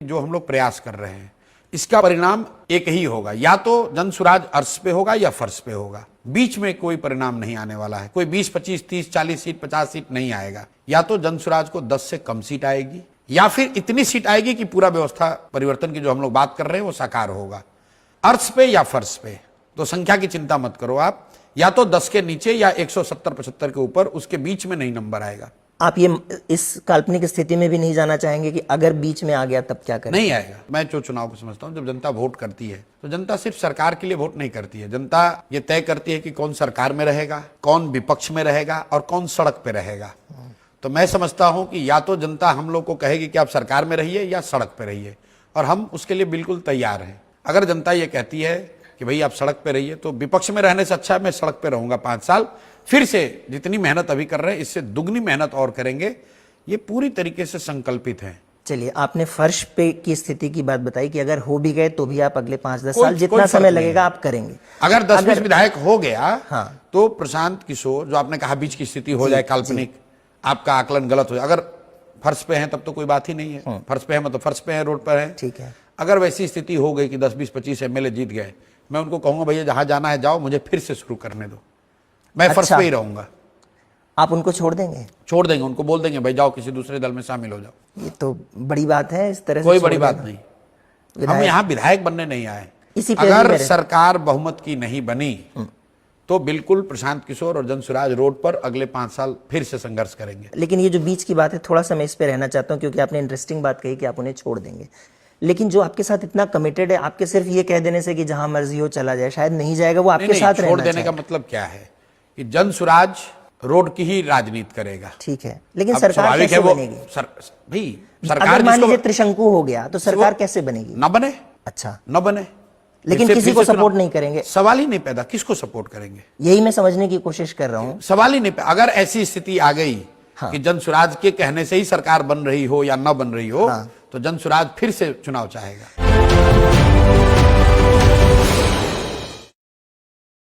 जो हम लोग प्रयास कर रहे हैं इसका परिणाम एक ही होगा, या तो जनसुराज अर्श पे होगा या फर्श पे होगा। बीच में कोई परिणाम नहीं आने वाला है। कोई 20, 25, 30, 40 सीट 50 सीट नहीं आएगा। या तो जनसुराज को 10 से कम सीट आएगी या फिर इतनी सीट आएगी कि पूरा व्यवस्था परिवर्तन की जो हम लोग बात कर रहे हैं वो साकार होगा। अर्श पे या फर्श पे, तो संख्या की चिंता मत करो आप, या तो 10 के नीचे या 170-75 के ऊपर, उसके बीच में नहीं नंबर आएगा। आप ये इस काल्पनिक स्थिति में भी नहीं जाना चाहेंगे कि अगर बीच में आ गया तब क्या करें? नहीं आएगा। मैं जो चुनाव को समझता हूं, जब जनता वोट करती है तो जनता सिर्फ सरकार के लिए वोट नहीं करती है। जनता ये तय करती है कि कौन सरकार में रहेगा, कौन विपक्ष में रहेगा और कौन सड़क पे रहेगा। तो मैं समझता हूं कि या तो जनता हम लोग को कहेगी कि आप सरकार में रहिए या सड़क पे रहिए, और हम उसके लिए बिल्कुल तैयार हैं। अगर जनता ये कहती है कि भाई आप सड़क पे रहिए, तो विपक्ष में रहने से अच्छा है मैं सड़क पे रहूंगा 5 साल, फिर से जितनी मेहनत अभी कर रहे हैं इससे दुगनी मेहनत और करेंगे। ये पूरी तरीके से संकल्पित है। चलिए, आपने फर्श पे की स्थिति की बात बताई कि अगर हो भी गए तो भी आप अगले 5-10 साल जितना समय लगेगा आप करेंगे। अगर 10-20 विधायक हो गया हाँ, तो प्रशांत किशोर, जो आपने कहा बीच की स्थिति हो जाए काल्पनिक, आपका आकलन गलत हो जाए। अगर फर्श पे हैं तब तो कोई बात ही नहीं है। फर्श पे है मतलब फर्श पे है, रोड पर है, ठीक है। अगर वैसी स्थिति हो गई कि 10, 20, 25 एमएलए जीत गए, मैं उनको कहूंगा भैया जहां जाना है जाओ, मुझे फिर से शुरू करने दो, मैं फर्श पे ही रहूंगा। आप उनको छोड़ देंगे? छोड़ देंगे, उनको बोल देंगे भाई जाओ किसी दूसरे दल में शामिल हो जाओ। ये तो बड़ी बात है। इस तरह से कोई बड़ी बात नहीं। हम यहाँ विधायक बनने नहीं आए। अगर सरकार बहुमत की नहीं बनी तो बिल्कुल प्रशांत किशोर और जनसुराज रोड पर अगले 5 साल फिर से संघर्ष करेंगे। लेकिन ये जो बीच की बात है, थोड़ा सा मैं इस पे रहना चाहता हूँ, क्योंकि आपने इंटरेस्टिंग बात कही कि आप उन्हें छोड़ देंगे। लेकिन जो आपके साथ इतना कमिटेड है, आपके सिर्फ ये कह देने से कि जहां मर्जी हो चला जाए, शायद नहीं जाएगा, वो आपके साथ छोड़ देने का मतलब क्या है कि जनसुराज रोड की ही राजनीति करेगा। ठीक है, लेकिन सरकार कैसे बनेगी? भाई सरकार मान लीजिए त्रिशंकु हो गया तो सरकार कैसे बनेगी? न बने। अच्छा, न बने, लेकिन किसी को सपोर्ट नहीं करेंगे। सवाल ही नहीं पैदा, किसको सपोर्ट करेंगे? यही मैं समझने की कोशिश कर रहा हूं। सवाल ही नहीं पैदा। अगर ऐसी स्थिति आ गई कि जनसुराज के कहने से ही सरकार बन रही हो या न बन रही हो, तो जनसुराज फिर से चुनाव चाहेगा।